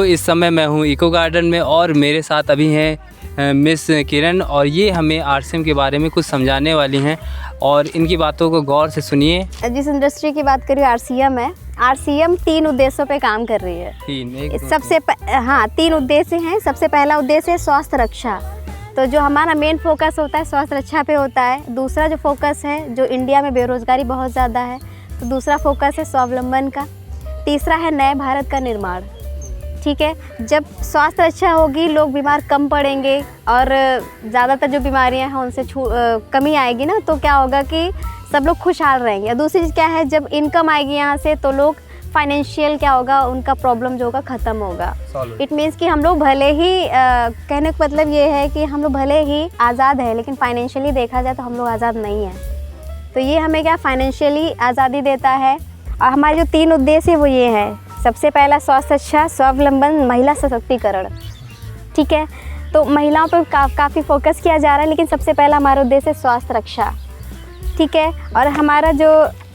इस समय मैं हूँ इको गार्डन में और मेरे साथ अभी हैं मिस किरण और ये हमें आरसीएम के बारे में कुछ समझाने वाली हैं और इनकी बातों को गौर से सुनिए। जिस इंडस्ट्री की बात करें आरसीएम है। आरसीएम 3 उद्देश्यों पे काम कर रही है। हाँ 3 उद्देश्य हैं। सबसे पहला उद्देश्य है स्वास्थ्य रक्षा, तो जो हमारा मेन फोकस होता है स्वास्थ्य रक्षा पे होता है। दूसरा जो फोकस है, जो इंडिया में बेरोजगारी बहुत ज़्यादा है, तो दूसरा फोकस है स्वावलंबन का। तीसरा है नए भारत का निर्माण। ठीक है, जब स्वास्थ्य अच्छा होगी लोग बीमार कम पड़ेंगे और ज़्यादातर जो बीमारियां हैं उनसे कमी आएगी ना, तो क्या होगा कि सब लोग खुशहाल रहेंगे। और दूसरी चीज़ क्या है, जब इनकम आएगी यहाँ से तो लोग फाइनेंशियल क्या होगा, उनका प्रॉब्लम जो होगा ख़त्म होगा। इट मीन्स कि हम लोग भले ही कहने का मतलब ये है कि हम लोग भले ही आज़ाद है लेकिन फाइनेंशियली देखा जाए तो हम लोग आज़ाद नहीं हैं। तो ये हमें क्या फाइनेंशियली आज़ादी देता है। और हमारे जो 3 उद्देश्य है वो ये है। सबसे पहला स्वास्थ्य अच्छा, स्वावलंबन, महिला सशक्तिकरण। ठीक है, तो महिलाओं पर काफ़ी फोकस किया जा रहा है, लेकिन सबसे पहला हमारा उद्देश्य है स्वास्थ्य रक्षा। ठीक है, और हमारा जो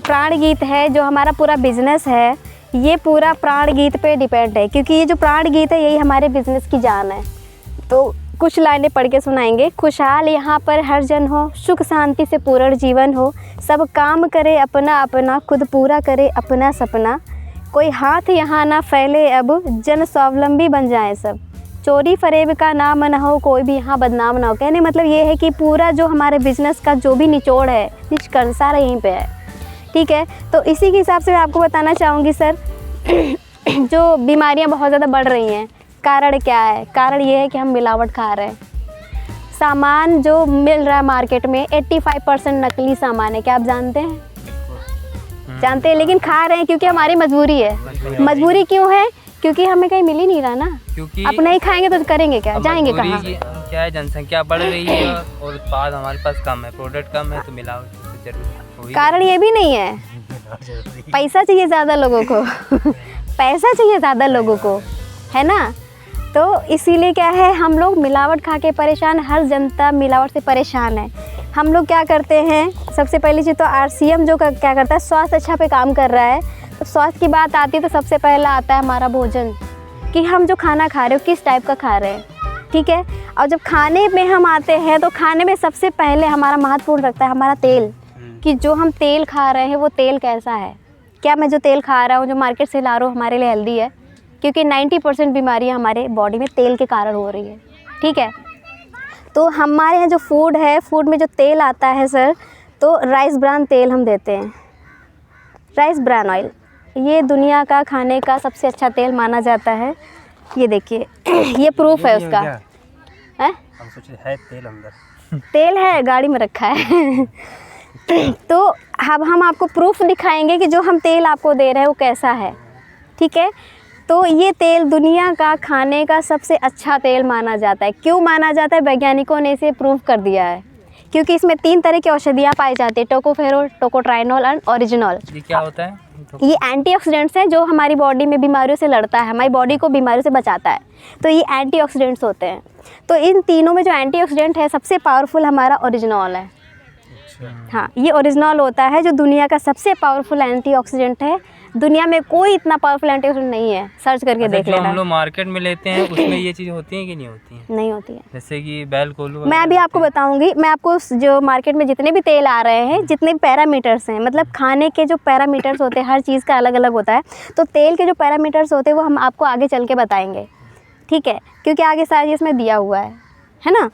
प्राण गीत है, जो हमारा पूरा बिजनेस है, ये पूरा प्राण गीत पे डिपेंड है, क्योंकि ये जो प्राण गीत है यही हमारे बिजनेस की जान है। तो कुछ लाइनें पढ़ के सुनाएंगे। खुशहाल यहाँ पर हर जन हो, सुख शांति से पूर्ण जीवन हो, सब काम करे अपना अपना, खुद पूरा करे अपना सपना, कोई हाथ यहाँ ना फैले अब, जन स्वावलंबी बन जाए सब, चोरी फरेब का नाम न हो, कोई भी यहाँ बदनाम ना हो। कहने मतलब ये है कि पूरा जो हमारे बिजनेस का जो भी निचोड़ है, निष्कर्ष सारा यहीं पे है। ठीक है, तो इसी के हिसाब से मैं आपको बताना चाहूँगी सर, जो बीमारियाँ बहुत ज़्यादा बढ़ रही हैं, कारण क्या है? कारण ये है कि हम मिलावट खा रहे हैं। सामान जो मिल रहा है मार्केट में 85% नकली सामान है। क्या आप जानते हैं? जानते हैं, लेकिन खा रहे हैं क्योंकि हमारी मजबूरी है। मजबूरी क्यों है? क्योंकि हमें कहीं मिल ही नहीं रहा ना। क्योंकि अब नहीं खाएंगे तो करेंगे क्या, जाएंगे कहाँ? क्या है, जनसंख्या बढ़ रही है और उत्पाद हमारे पास कम है, प्रोडक्ट कम है, तो मिलावट जरूर। कारण ये भी नहीं है, पैसा चाहिए ज़्यादा लोगों को पैसा चाहिए ज़्यादा लोगों को, है ना। तो इसीलिए क्या है, हम लोग मिलावट खा के परेशान, हर जनता मिलावट से परेशान है। हम लोग क्या करते हैं, सबसे पहली चीज़ तो आरसीएम जो क्या करता है, स्वास्थ्य अच्छा पे काम कर रहा है। तो स्वास्थ्य की बात आती है तो सबसे पहला आता है हमारा भोजन, कि हम जो खाना खा रहे हो किस टाइप का खा रहे हैं। ठीक है, और जब खाने में हम आते हैं तो खाने में सबसे पहले हमारा महत्वपूर्ण रखता है हमारा तेल, कि जो हम तेल खा रहे हैं वो तेल कैसा है। क्या मैं जो तेल खा रहा हूँ, जो मार्केट से ला रहा हूँ, हमारे लिए हेल्दी है? क्योंकि 90% बीमारियाँ हमारे बॉडी में तेल के कारण हो रही है। ठीक है, तो हमारे यहाँ जो फूड है, फूड में जो तेल आता है सर, तो राइस ब्रान तेल हम देते हैं। राइस ब्रान ऑयल ये दुनिया का खाने का सबसे अच्छा तेल माना जाता है। ये देखिए ये प्रूफ है उसका। है हम सोचे है तेल अंदर तेल है, गाड़ी में रखा है तो अब हम आपको प्रूफ दिखाएंगे कि जो हम तेल आपको दे रहे हैं वो कैसा है। ठीक है, तो ये तेल दुनिया का खाने का सबसे अच्छा तेल माना जाता है। क्यों माना जाता है? वैज्ञानिकों ने इसे प्रूव कर दिया है, क्योंकि इसमें 3 तरह की औषधियाँ पाई जाती है, टोकोफेरोल, टोकोट्राइनोल और ओरिजिनॉल। ये क्या होता है? ये एंटीऑक्सीडेंट्स हैं जो हमारी बॉडी में बीमारियों से लड़ता है, हमारी बॉडी को बीमारियों से बचाता है। तो ये एंटीऑक्सीडेंट्स होते हैं। तो इन तीनों में जो एंटीऑक्सीडेंट है सबसे पावरफुल हमारा ओरिजिनॉल है। हाँ, ये ओरिजिनॉल होता है जो दुनिया का सबसे पावरफुल एंटीऑक्सीडेंट है। दुनिया में कोई इतना पावरफुल एंटीऑक्सीडेंट नहीं है, सर्च करके देख लेना। हम लोग मार्केट में लेते हैं उसमें ये चीज़ होती है कि नहीं होती है? नहीं होती है। जैसे कि बैल कोलू, मैं अभी आपको बताऊंगी। मैं आपको जो मार्केट में जितने भी तेल आ रहे हैं, जितने भी पैरामीटर्स हैं, मतलब खाने के जो पैरामीटर्स होते हैं, हर चीज़ का अलग अलग होता है। तो तेल के जो पैरामीटर्स होते हैं वो हम आपको आगे चल के बताएंगे। ठीक है, क्योंकि आगे सारी इसमें दिया हुआ है ना।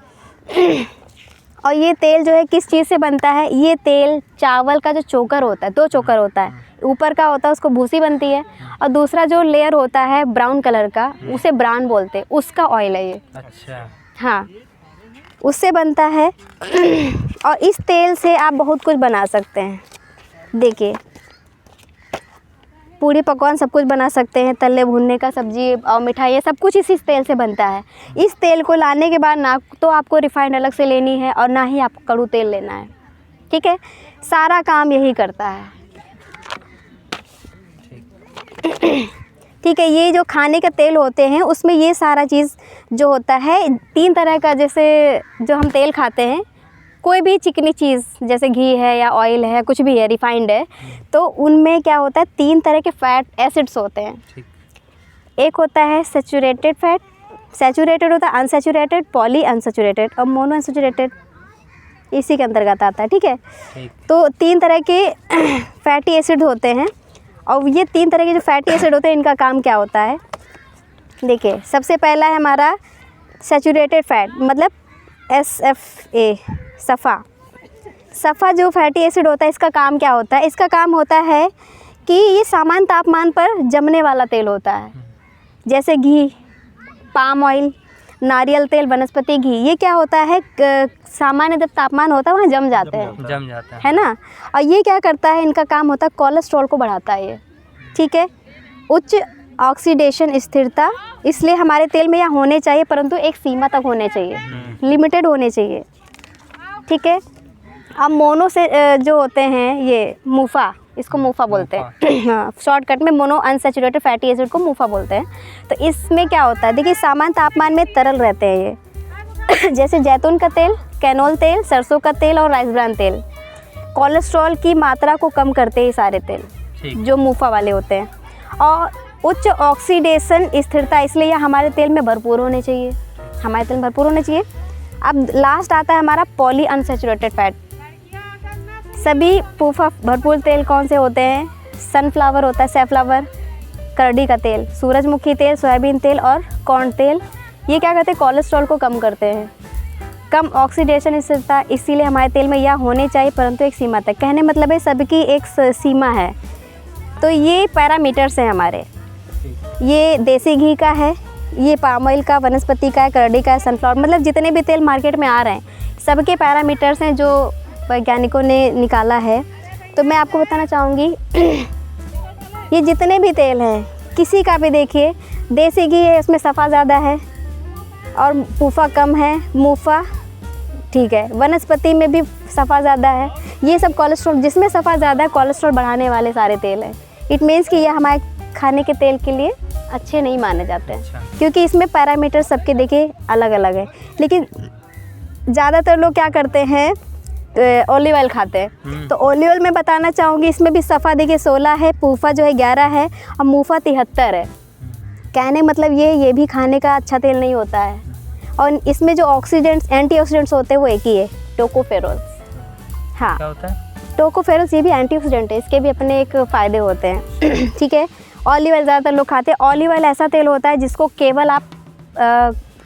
और ये तेल जो है किस चीज़ से बनता है? ये तेल चावल का जो चोकर होता है, 2 चोकर होता है, ऊपर का होता है उसको भूसी बनती है, और दूसरा जो लेयर होता है ब्राउन कलर का, उसे ब्रान बोलते हैं, उसका ऑयल है ये। अच्छा, हाँ, उससे बनता है और इस तेल से आप बहुत कुछ बना सकते हैं। देखिए, पूड़ी पकवान सब कुछ बना सकते हैं, तले भुनने का, सब्जी और मिठाई, सब कुछ इसी तेल से बनता है। इस तेल को लाने के बाद ना तो आपको रिफाइंड अलग से लेनी है और ना ही आपको कड़ू तेल लेना है। ठीक है, सारा काम यही करता है। ठीक है, ये जो खाने के तेल होते हैं उसमें ये सारा चीज़ जो होता है 3 तरह का, जैसे जो हम तेल खाते हैं, कोई भी चिकनी चीज़ जैसे घी है या ऑयल है, कुछ भी है, रिफाइंड है, तो उनमें क्या होता है 3 तरह के फैट एसिड्स होते हैं। एक होता है सैचुरेटेड फैट, सैचुरेटेड होता है, अनसैचुरेटेड, पॉली अनसैचुरेटेड और मोनो अनसैचुरेटेड, इसी के अंतर्गत आता है। ठीक है, तो 3 तरह के फैटी एसिड होते हैं और ये 3 तरह के जो फैटी एसिड होते हैं इनका काम क्या होता है, देखिए सबसे पहला है हमारा सैचुरेटेड फैट, मतलब SFA, सफ़ा जो फैटी एसिड होता है इसका काम क्या होता है, इसका काम होता है कि ये सामान्य तापमान पर जमने वाला तेल होता है, जैसे घी, पाम ऑयल, नारियल तेल, वनस्पति घी। ये क्या होता है, सामान्य जब तापमान होता है वहाँ जम जाते हैं, जम जाता है ना। और ये क्या करता है, इनका काम होता है कोलेस्ट्रॉल को बढ़ाता है ये। ठीक है, उच्च ऑक्सीडेशन स्थिरता, इसलिए हमारे तेल में यह होने चाहिए, परंतु एक सीमा तक होने चाहिए, लिमिटेड होने चाहिए। ठीक है, अब मोनो से जो होते हैं ये मूफा, इसको मूफा बोलते हैं हाँ, शॉर्टकट में मोनो अनसैचुरेटेड फैटी एसिड को मूफा बोलते हैं। तो इसमें क्या होता है, देखिए सामान्य तापमान में तरल रहते हैं ये जैसे जैतून का तेल, कैनोल तेल, सरसों का तेल और राइस ब्रान तेल। कोलेस्ट्रॉल की मात्रा को कम करते हैं सारे तेल जो मूफा वाले होते हैं। और उच्च ऑक्सीडेशन स्थिरता, इसलिए यह हमारे तेल में भरपूर होने चाहिए, हमारे तेल में भरपूर होने चाहिए। अब लास्ट आता है हमारा पॉली अनसैचुरेटेड फैट। सभी पूफा भरपूर तेल कौन से होते हैं, सनफ्लावर होता है, सैफ्लावर, करडी का तेल, सूरजमुखी तेल, सोयाबीन तेल और कॉर्न तेल। ये क्या करते हैं, कोलेस्ट्रॉल को कम करते हैं, कम ऑक्सीडेशन स्थिरता, इसीलिए हमारे तेल में यह होने चाहिए, परंतु एक सीमा तक। कहने मतलब है सबकी एक सीमा है। तो ये पैरामीटर्स हैं हमारे, ये देसी घी का है, ये पाम ऑयल का, वनस्पति का है, करडी का है, सनफ्लावर, मतलब जितने भी तेल मार्केट में आ रहे हैं सबके पैरामीटर्स हैं जो वैज्ञानिकों ने निकाला है। तो मैं आपको बताना चाहूँगी ये जितने भी तेल हैं किसी का भी देखिए, देसी घी है उसमें सफ़ा ज़्यादा है और पूफा कम है, मूफा ठीक है, वनस्पति में भी सफ़ा ज़्यादा है। ये सब कोलेस्ट्रॉल, जिसमें सफ़ा ज़्यादा है कोलेस्ट्रॉल बढ़ाने वाले सारे तेल हैं। इट मीन्स कि ये हमारे खाने के तेल के लिए अच्छे नहीं माने जाते हैं, क्योंकि इसमें पैरामीटर सबके देखिए अलग अलग है। लेकिन ज़्यादातर लोग क्या करते हैं, ऑलिव ऑयल खाते हैं। तो ऑलिव ऑयल में बताना चाहूँगी इसमें भी सफ़ा देखिए 16 है, पूफा जो है 11 है और मूफा 73 है। कहने मतलब ये भी खाने का अच्छा तेल नहीं होता है। और इसमें जो ऑक्सीडेंट्स, एंटीऑक्सीडेंट्स होते हैं वो एक ही है, टोकोफेरोल्स। हाँ, क्या होता है टोकोफेरोल्स, ये भी एंटीऑक्सीडेंट है, इसके भी अपने एक फ़ायदे होते हैं। ठीक है, ऑलिव ऑयल ज़्यादातर लोग खाते हैं। ऑलिव ऑयल ऐसा तेल होता है जिसको केवल आप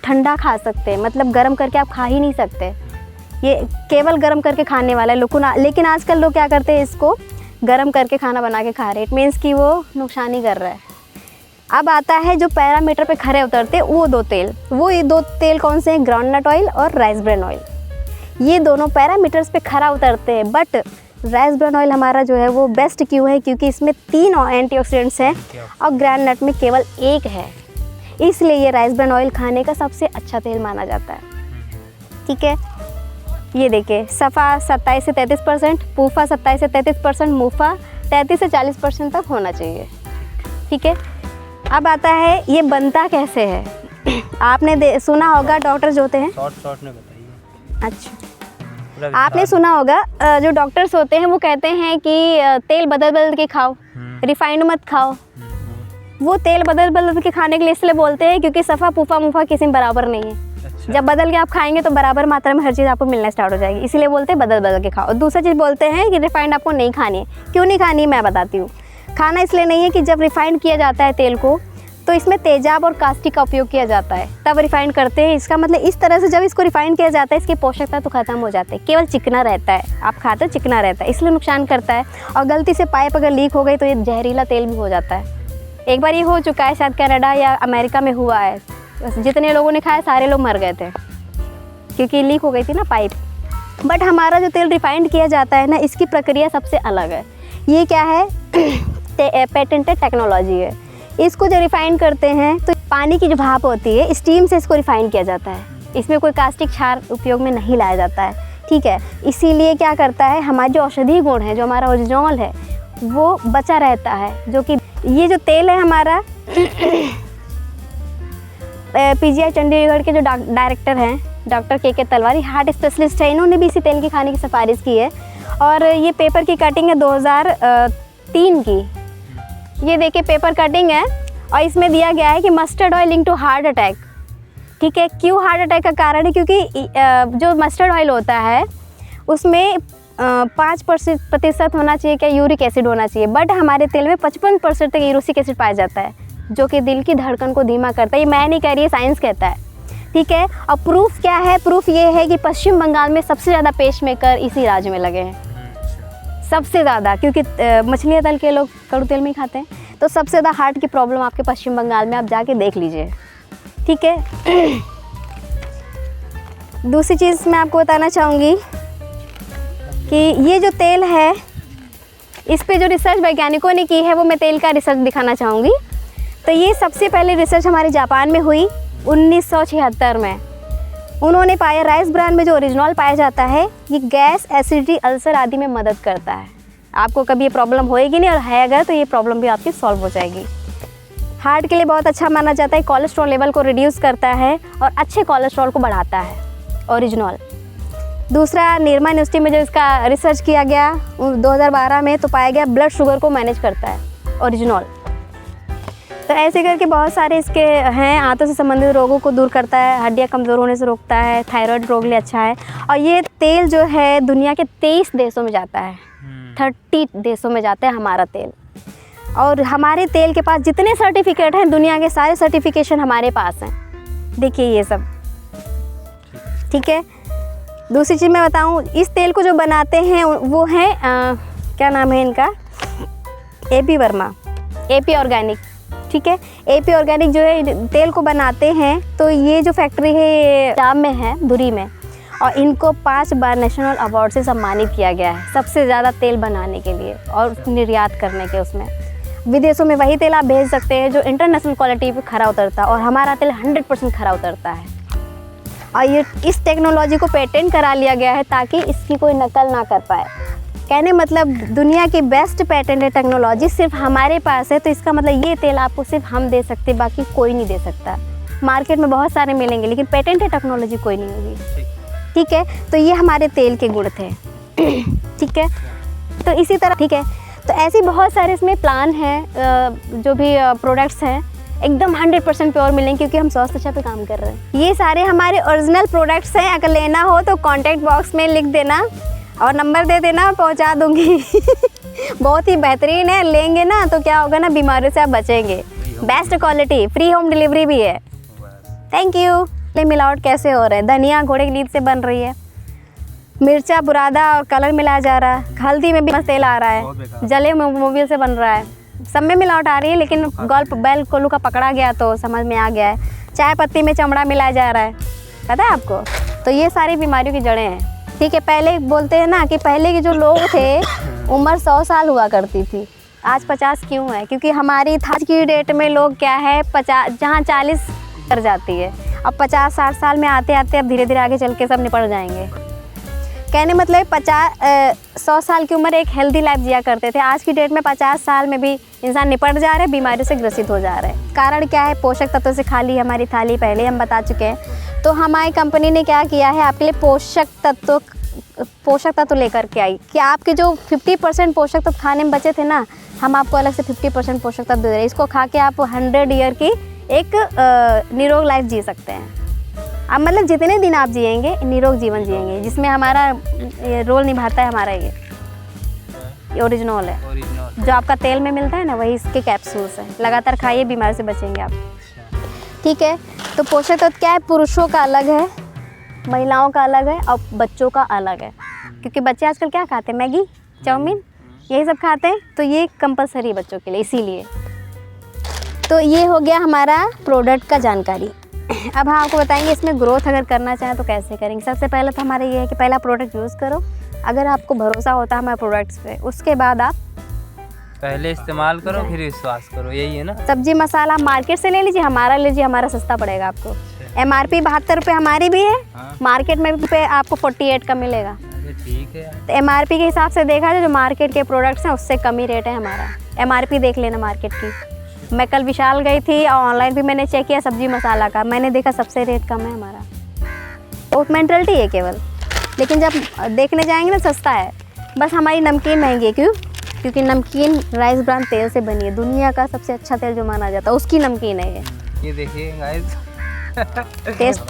ठंडा खा सकते हैं, मतलब गर्म करके आप खा ही नहीं सकते। ये केवल गर्म करके खाने वाला है, लेकिन आजकल लोग क्या करते हैं, इसको गर्म करके खाना बना के खा रहे हैं। इट मीन्स कि वो नुकसान ही कर रहा है। अब आता है जो पैरामीटर पे खरे उतरते वो दो तेल, ये दो तेल कौन से हैं, ग्राउंडनट ऑयल और राइस ब्रान ऑयल। ये दोनों पैरामीटर्स पे खरा उतरते हैं। बट राइस ब्रान ऑयल हमारा जो है वो बेस्ट क्यों है, क्योंकि इसमें 3 एंटीऑक्सीडेंट्स हैं और ग्राउंडनट में केवल 1 है, इसलिए ये राइस ब्रान ऑयल खाने का सबसे अच्छा तेल माना जाता है। ठीक है, ये देखिए सफ़ा 27 से 33%, पूफा 27 से 33%, मूफा 33 से 40% तक होना चाहिए। ठीक है, अब आता है ये बनता कैसे है। आपने सुना होगा डॉक्टर्स होते हैं, शॉर्ट में बताइए। अच्छा, आपने सुना होगा जो डॉक्टर्स होते हैं वो कहते हैं कि तेल बदल बदल के खाओ, रिफाइंड मत खाओ। वो तेल बदल बदल के खाने के लिए इसलिए बोलते हैं क्योंकि सफ़ा पूफा मूफा किसी में बराबर नहीं है। अच्छा। जब बदल के आप खाएंगे तो बराबर मात्रा में हर चीज़ आपको मिलना स्टार्ट हो जाएगी, इसीलिए बोलते हैं बदल बदल के खाओ। और दूसरी चीज़ बोलते हैं कि रिफाइंड आपको नहीं खानी है। क्यों नहीं खानी है मैं बताती हूँ। खाना इसलिए नहीं है कि जब रिफाइंड किया जाता है तेल को तो इसमें तेजाब और कास्टिक का उपयोग किया जाता है, तब रिफाइंड करते हैं। इसका मतलब इस तरह से जब इसको रिफाइंड किया जाता है इसकी पोषकता तो खत्म हो जाती है, केवल चिकना रहता है। आप खाते हो चिकना रहता है, इसलिए नुकसान करता है। और गलती से पाइप अगर लीक हो गई तो ये जहरीला तेल भी हो जाता है। एक बार ये हो चुका है, शायद कनाडा या अमेरिका में हुआ है। जितने लोगों ने खाया सारे लोग मर गए थे क्योंकि लीक हो गई थी ना पाइप। बट हमारा जो तेल रिफाइंड किया जाता है ना, इसकी प्रक्रिया सबसे अलग है। ये क्या है, पेटेंटेड टेक्नोलॉजी है। इसको जो रिफाइन करते हैं तो पानी की जो भाप होती है, स्टीम से इसको रिफाइन किया जाता है। इसमें कोई कास्टिक क्षार उपयोग में नहीं लाया जाता है। ठीक है, इसीलिए क्या करता है, हमारे जो औषधीय गुण है, जो हमारा ओरिजिनल है वो बचा रहता है। जो कि ये जो तेल है हमारा पीजीआई चंडीगढ़ के जो डायरेक्टर हैं डॉक्टर के तलवारी, हार्ट स्पेशलिस्ट है, इन्होंने भी इसी तेल की खाने की सिफारिश की है। और ये पेपर की कटिंग है 2003 की। ये देखिए पेपर कटिंग है और इसमें दिया गया है कि mustard oil link to heart attack. ठीक है, क्यों हार्ट अटैक का कारण है? क्योंकि जो मस्टर्ड ऑयल होता है उसमें 5% होना चाहिए क्या यूरिक एसिड होना चाहिए, बट हमारे तेल में 55% तक यूरिक एसिड पाया जाता है, जो कि दिल की धड़कन को धीमा करता है। ये मैं नहीं कह रही, साइंस कहता है। ठीक है, और प्रूफ क्या है? प्रूफ ये है कि पश्चिम बंगाल में सबसे ज़्यादा पेसमेकर इसी राज्य में लगे हैं, सबसे ज़्यादा, क्योंकि मछलियाँ तल के लोग कड़ू तेल में ही खाते हैं। तो सबसे ज़्यादा हार्ट की प्रॉब्लम आपके पश्चिम बंगाल में, आप जाके देख लीजिए। ठीक है, दूसरी चीज़ मैं आपको बताना चाहूँगी कि ये जो तेल है, इस पे जो रिसर्च वैज्ञानिकों ने की है वो मैं तेल का रिसर्च दिखाना चाहूँगी। तो ये सबसे पहले रिसर्च हमारे जापान में हुई 1976 में। उन्होंने पाया राइस ब्रान में जो ओरिजिनल पाया जाता है ये गैस, एसिडिटी, अल्सर आदि में मदद करता है। आपको कभी ये प्रॉब्लम होएगी नहीं, और है अगर तो ये प्रॉब्लम भी आपकी सॉल्व हो जाएगी। हार्ट के लिए बहुत अच्छा माना जाता है, कोलेस्ट्रॉल लेवल को रिड्यूस करता है और अच्छे कोलेस्ट्रॉल को बढ़ाता है ओरिजिनल। दूसरा, निरमा यूनिवर्सिटी में जो इसका रिसर्च किया गया 2012 में, तो पाया गया ब्लड शुगर को मैनेज करता है ओरिजिनल। तो ऐसे करके बहुत सारे इसके हैं, आंतों से संबंधित रोगों को दूर करता है, हड्डियाँ कमज़ोर होने से रोकता है, थायराइड रोग लिए अच्छा है। और ये तेल जो है दुनिया के 23 देशों में जाता है, 30 देशों में जाता है हमारा तेल। और हमारे तेल के पास जितने सर्टिफिकेट हैं, दुनिया के सारे सर्टिफिकेशन हमारे पास हैं। देखिए ये सब। ठीक है, दूसरी चीज़ मैं बताऊँ, इस तेल को जो बनाते हैं वो हैं क्या नाम है इनका, AP वर्मा, AP ऑर्गेनिक। ठीक है, AP ऑर्गेनिक जो है तेल को बनाते हैं, तो ये जो फैक्ट्री है ये पंजाब में है, धुरी में, और इनको 5 बार नेशनल अवार्ड से सम्मानित किया गया है सबसे ज़्यादा तेल बनाने के लिए और निर्यात करने के। उसमें विदेशों में वही तेल आप भेज सकते हैं जो इंटरनेशनल क्वालिटी पे खरा उतरता है, और हमारा तेल 100% खरा उतरता है। और ये इस टेक्नोलॉजी को पेटेंट करा लिया गया है ताकि इसकी कोई नकल ना कर पाए। कहने मतलब दुनिया की बेस्ट पेटेंटेड टेक्नोलॉजी सिर्फ हमारे पास है, तो इसका मतलब ये तेल आपको सिर्फ हम दे सकते, बाकी कोई नहीं दे सकता। मार्केट में बहुत सारे मिलेंगे लेकिन पेटेंटेड टेक्नोलॉजी कोई नहीं होगी। ठीक है, तो ये हमारे तेल के गुण थे। ठीक है, तो इसी तरह ठीक है, तो ऐसे बहुत सारे इसमें प्लान हैं, जो भी प्रोडक्ट्स हैं एकदम 100% प्योर मिलेंगे, क्योंकि हम स्वास्थ्य रक्षा पे काम कर रहे हैं। ये सारे हमारे ओरिजिनल प्रोडक्ट्स हैं, अगर लेना हो तो कॉन्टैक्ट बॉक्स में लिख देना और नंबर दे देना और पहुंचा दूंगी। बहुत ही बेहतरीन है, लेंगे ना तो क्या होगा ना, बीमारी से आप बचेंगे। Best quality, free home delivery भी है। Thank you. मिलावट कैसे हो रहा है? धनिया घोड़े की नींद से बन रही है, मिर्चा बुरादा और कलर मिलाया जा रहा है, हल्दी में भी तेल आ रहा है, जले मोबिल से बन रहा है, सब में मिलावट आ रही है। लेकिन गल्प बैल कोल्हू का पकड़ा गया तो समझ में आ गया है। चाय पत्ती में चमड़ा मिलाया जा रहा है, पता है आपको? तो ये सारी बीमारियों की जड़ें हैं। ठीक है, पहले बोलते हैं ना कि पहले के जो लोग थे उम्र 100 साल हुआ करती थी, आज 50 क्यों है? क्योंकि हमारी आज की डेट में लोग क्या है 50, जहाँ 40 कर जाती है, अब 50-60 साल में आते आते अब धीरे धीरे आगे चल के सब निपट जाएंगे। कहने मतलब 100 साल की उम्र एक हेल्दी लाइफ जिया करते थे, आज की डेट में 50 साल में भी इंसान निपट जा रहे हैं, बीमारियों से ग्रसित हो जा रहे हैं। कारण क्या है? पोषक तत्वों से खाली हमारी थाली, पहले हम बता चुके हैं। तो हमारी कंपनी ने क्या किया है, आपके लिए पोषक तत्व लेकर के आई कि आपके जो 50% पोषक तत्व खाने में बचे थे ना, हम आपको अलग से 50% पोषक तत्व दे रहे हैं। इसको खा के आप 100 ईयर की एक निरोग लाइफ जी सकते हैं। अब मतलब जितने दिन आप जिएंगे निरोग जीवन जिएंगे, जिसमें हमारा रोल निभाता है हमारा ये ओरिजिनल है। जो आपका तेल में मिलता है ना, वही इसके कैप्सूल्स हैं। लगातार खाइए, बीमारी से बचेंगे आप। ठीक है, तो पोषक तत्व क्या है? पुरुषों का अलग है, महिलाओं का अलग है और बच्चों का अलग है। क्योंकि बच्चे आजकल क्या खाते हैं? मैगी, चाउमीन, यही सब खाते हैं, तो ये कंपलसरी बच्चों के लिए, इसीलिए। तो ये हो गया हमारा प्रोडक्ट का जानकारी। अब हम आपको बताएंगे इसमें ग्रोथ अगर करना चाहें तो कैसे करेंगे। सबसे पहले तो हमारा ये है कि पहला प्रोडक्ट यूज़ करो, अगर आपको भरोसा होता है हमारे प्रोडक्ट्स पे, उसके बाद आप पहले इस्तेमाल करो फिर विश्वास करो, यही है ना। सब्जी मसाला मार्केट से ले लीजिए, हमारा लीजिए, हमारा सस्ता पड़ेगा आपको। MRP 72 रुपये हमारी भी है, मार्केट में भी आपको 48 का मिलेगा। ठीक है, तो MRP के हिसाब से देखा जाए जो मार्केट के प्रोडक्ट्स हैं उससे कम ही रेट है हमारा। MRP देख लेना मार्केट की। मैं कल विशाल गई थी और ऑनलाइन भी मैंने चेक किया सब्जी मसाला का, मैंने देखा सबसे रेट कम है हमारा। तो मेंटलिटी है केवल, लेकिन जब देखने जाएंगे ना सस्ता है। बस हमारी नमकीन महंगी है, क्यों? क्योंकि नमकीन राइस ब्रान तेल से बनी है, दुनिया का सबसे अच्छा तेल जो माना जाता है उसकी नमकीन है ये देखिए गाइस।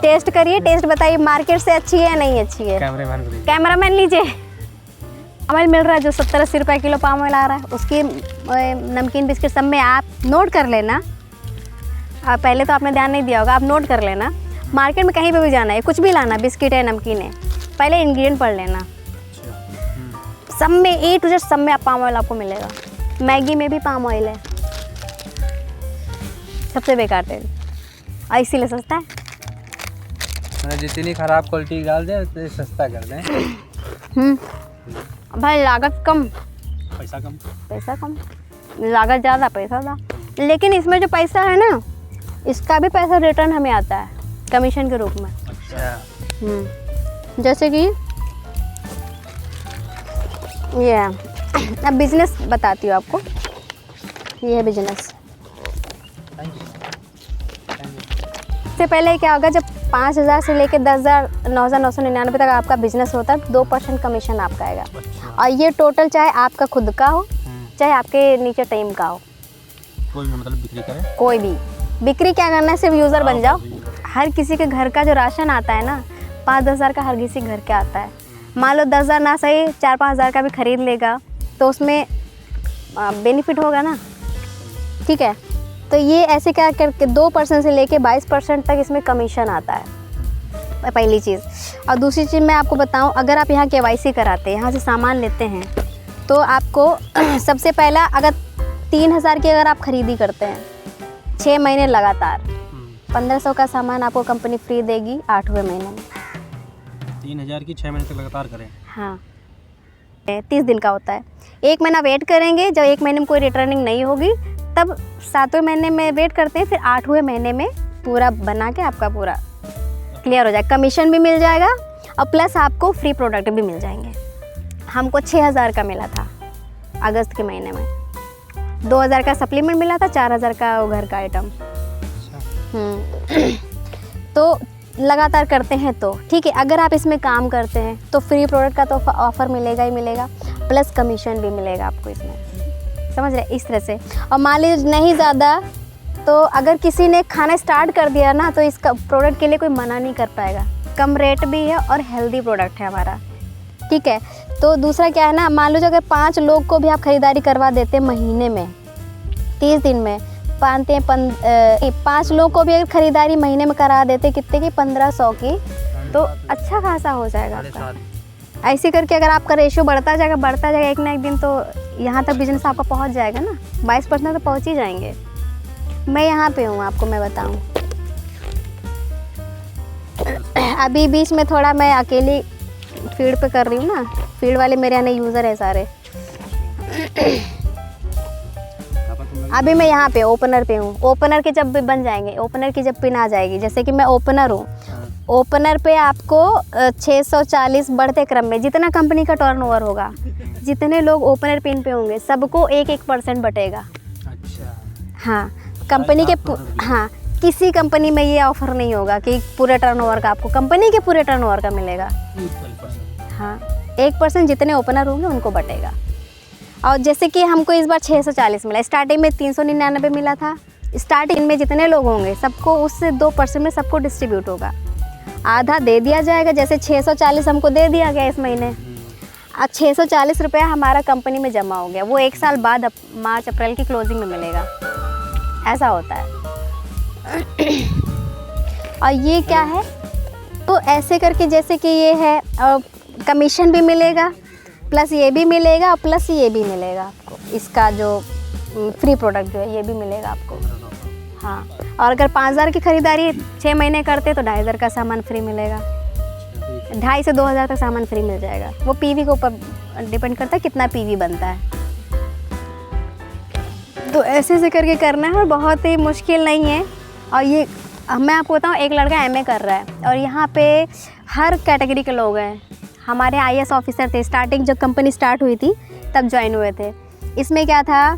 टेस्ट करिए, टेस्ट बताइए मार्केट से अच्छी है या नहीं अच्छी है। कैमरामैन लीजिए। पाम ऑयल मिल रहा है जो 70-80 रुपये किलो पाम ऑयल आ रहा है, उसकी नमकीन बिस्किट सब में आप नोट कर लेना। पहले तो आपने ध्यान नहीं दिया होगा, आप नोट कर लेना। मार्केट में कहीं पे भी जाना है, कुछ भी लाना, बिस्किट है नमकीन है, पहले इंग्रेडिएंट पढ़ लेना। सब में ए टू जेड सब में आप पाम ऑयल आपको मिलेगा। मैगी में भी पाम ऑयल है, सबसे बेकार तेल, और इसीलिए सस्ता है। जितनी खराब क्वालिटी डाल दें उतनी सस्ता कर दें। भाई लागत कम, पैसा कम, पैसा कम, लागत ज़्यादा पैसा ज़्यादा। लेकिन इसमें जो पैसा है ना, इसका भी पैसा रिटर्न हमें आता है कमीशन के रूप में। अच्छा। जैसे कि ये अब बिजनेस बताती हूँ आपको। ये है बिजनेस। सबसे पहले क्या होगा, जब 5,000 से लेकर 10,000 9,999 तक आपका बिजनेस होता है, 2% कमीशन आपका आएगा। और ये टोटल चाहे आपका खुद का हो, चाहे आपके नीचे टीम का हो, कोई भी मतलब बिक्री करे, कोई भी बिक्री क्या करना है, सिर्फ यूज़र बन जाओ। हर किसी के घर का जो राशन आता है ना, 5-10 हज़ार का हर किसी घर के आता है। मान लो 10,000 ना सही 4-5 हज़ार का भी खरीद लेगा तो उसमें बेनिफिट होगा ना, ठीक है। तो ये ऐसे क्या करके 2% से लेके 22% तक इसमें कमीशन आता है, पहली चीज़। और दूसरी चीज़ मैं आपको बताऊं, अगर आप यहाँ KYC कराते हैं, यहाँ से सामान लेते हैं, तो आपको सबसे पहला अगर 3,000 की अगर आप खरीदी करते हैं 6 महीने लगातार, 1,500 का सामान आपको कंपनी फ्री देगी 8वें महीने में। 3,000 की 6 महीने तक लगातार करें। हाँ, 30 दिन का होता है। 1 महीना वेट करेंगे, जब 1 महीने में कोई रिटर्निंग नहीं होगी तब 7वें महीने में वेट करते हैं, फिर 8वें महीने में पूरा बना के आपका पूरा क्लियर हो जाएगा। कमीशन भी मिल जाएगा और प्लस आपको फ्री प्रोडक्ट भी मिल जाएंगे। हमको 6,000 का मिला था अगस्त के महीने में, 2,000 का सप्लीमेंट मिला था, 4,000 का घर का आइटम। तो लगातार करते हैं तो ठीक है। अगर आप इसमें काम करते हैं तो फ्री प्रोडक्ट का तो ऑफ़र मिलेगा ही मिलेगा, प्लस कमीशन भी मिलेगा आपको इसमें, समझ रहे, इस तरह से। और मान लीजिए नहीं ज़्यादा, तो अगर किसी ने खाना स्टार्ट कर दिया ना, तो इसका प्रोडक्ट के लिए कोई मना नहीं कर पाएगा। कम रेट भी है और हेल्दी प्रोडक्ट है हमारा, ठीक है। तो दूसरा क्या है ना, मान लो अगर 5 लोग को भी आप ख़रीदारी करवा देते महीने में 30 दिन में, 5 लोग को भी अगर ख़रीदारी महीने में करा देते कितने की, 1,500 की, तो अच्छा खासा हो जाएगा आपका। ऐसे करके अगर आपका रेशियो बढ़ता जाएगा एक ना एक दिन तो यहाँ तक बिजनेस आपका पहुँच जाएगा ना, 22% तो पहुँच ही जाएंगे। मैं यहाँ पे हूँ, आपको मैं बताऊँ। अभी बीच में थोड़ा मैं अकेली फील्ड पे कर रही हूँ ना, फील्ड वाले मेरे यहाँ यूज़र है सारे। अभी मैं यहाँ पे ओपनर पे हूँ। ओपनर के जब भी बन जाएंगे, ओपनर की जब पिन आ जाएगी, जैसे कि मैं ओपनर हूँ, ओपनर पे आपको 640 बढ़ते क्रम में जितना कंपनी का टर्नओवर होगा, जितने लोग ओपनर पिन पे होंगे, सबको 1-1% बटेगा। अच्छा। हाँ, कंपनी के हाँ, किसी कंपनी में ये ऑफ़र नहीं होगा कि पूरे टर्नओवर का आपको, कंपनी के पूरे टर्नओवर का मिलेगा। हाँ, 1% जितने ओपनर होंगे उनको बटेगा। और जैसे कि हमको इस बार 640 मिला, स्टार्टिंग में 399 मिला था। स्टार्टिंग में जितने लोग होंगे सबको उससे 2% में सबको डिस्ट्रीब्यूट होगा, आधा दे दिया जाएगा। जैसे 640 हमको दे दिया गया इस महीने, अब 640 रुपया हमारा कंपनी में जमा हो गया, वो 1 साल बाद मार्च अप्रैल की क्लोजिंग में मिलेगा, ऐसा होता है। और ये क्या है, तो ऐसे करके जैसे कि ये है, कमीशन भी मिलेगा, प्लस ये भी मिलेगा, और प्लस ये भी मिलेगा आपको, इसका जो फ्री प्रोडक्ट जो है ये भी मिलेगा आपको। हाँ, और अगर 5,000 की खरीदारी 6 महीने करते तो 2,500 का सामान फ्री मिलेगा, 2,500 से 2,000 तक सामान फ्री मिल जाएगा। वो पीवी के ऊपर डिपेंड करता है कितना पीवी बनता है। तो ऐसे करके करना है, बहुत ही मुश्किल नहीं है। और ये मैं आपको बताऊँ, एक लड़का MA कर रहा है और यहाँ पे हर कैटेगरी के लोग हैं। हमारे IAS ऑफिसर थे, स्टार्टिंग जब कंपनी स्टार्ट हुई थी तब ज्वाइन हुए थे। इसमें क्या था,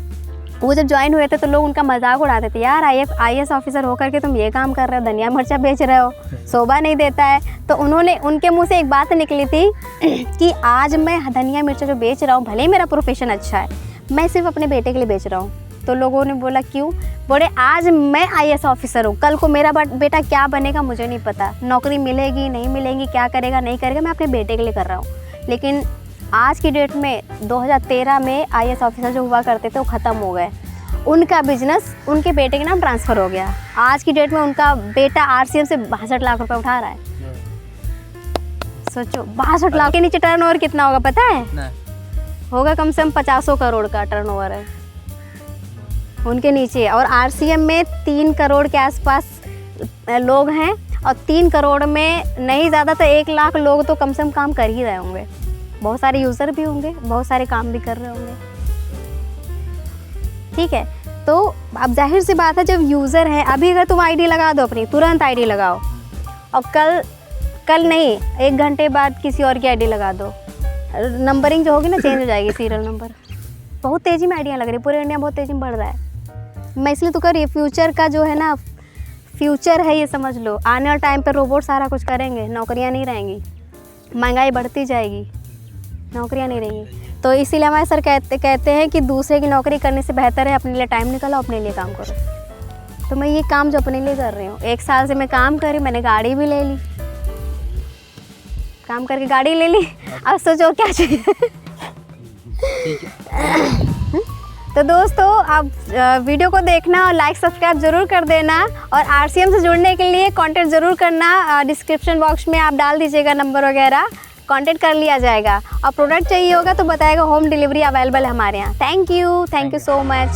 वो जब ज्वाइन हुए थे तो लोग उनका मजाक उड़ाते थे, यार IAS ऑफिसर होकर के तुम ये काम कर रहे हो, धनिया मिर्चा बेच रहे हो, शोभा नहीं देता है। तो उनके मुंह से एक बात निकली थी कि आज मैं धनिया मिर्चा जो बेच रहा हूँ, भले ही मेरा प्रोफेशन अच्छा है, मैं सिर्फ अपने बेटे के लिए बेच रहा हूँ। तो लोगों ने बोला क्यों? बोले आज मैं IAS ऑफिसर हूँ, कल को मेरा बेटा क्या बनेगा मुझे नहीं पता, नौकरी मिलेगी नहीं मिलेगी, क्या करेगा नहीं करेगा, मैं अपने बेटे के लिए कर रहा हूँ। लेकिन आज की डेट में 2013 में IAS ऑफिसर जो हुआ करते थे वो ख़त्म हो गए, उनका बिजनेस उनके बेटे के नाम ट्रांसफ़र हो गया। आज की डेट में उनका बेटा RCM से 62 लाख रुपए उठा रहा है। सोचो 62 लाख के नीचे टर्नओवर कितना होगा पता है? होगा कम से कम 50 करोड़ का टर्नओवर है उनके नीचे। और RCM में 3 करोड़ के आसपास लोग हैं, और 3 करोड़ में नहीं ज़्यादा तो 1 लाख लोग तो कम से कम काम कर ही रहे होंगे। बहुत सारे यूज़र भी होंगे, बहुत सारे काम भी कर रहे होंगे। ठीक है, तो अब जाहिर सी बात है जब यूज़र है, अभी अगर तुम आईडी लगा दो अपनी, तुरंत आईडी लगाओ, और कल नहीं 1 घंटे बाद किसी और की आईडी लगा दो, नंबरिंग जो होगी ना चेंज हो जाएगी, सीरियल नंबर। बहुत तेज़ी में आईडियाँ लग रही है, पूरे इंडिया बहुत तेज़ी में बढ़ रहा है। मैं इसलिए तो कर रही, फ्यूचर का जो है ना, फ्यूचर है ये समझ लो। आने वाले टाइम पे रोबोट सारा कुछ करेंगे, नौकरियाँ नहीं रहेंगी, महंगाई बढ़ती जाएगी, नौकरियाँ नहीं रहेंगी। तो इसीलिए हमारे सर कहते हैं कि दूसरे की नौकरी करने से बेहतर है अपने लिए टाइम निकालो, अपने लिए काम करो। तो मैं ये काम जो अपने लिए कर रही हूँ, 1 साल से मैं काम कर रही हूँ, मैंने गाड़ी भी ले ली, काम करके गाड़ी ले ली, अब सोचो क्या चाहिए। तो दोस्तों आप वीडियो को देखना और लाइक सब्सक्राइब ज़रूर कर देना, और RCM से जुड़ने के लिए कांटेक्ट ज़रूर करना। डिस्क्रिप्शन बॉक्स में आप डाल दीजिएगा नंबर वगैरह, कांटेक्ट कर लिया जाएगा। और प्रोडक्ट चाहिए होगा तो बताएगा, होम डिलीवरी अवेलेबल है हमारे यहाँ। Thank you so much.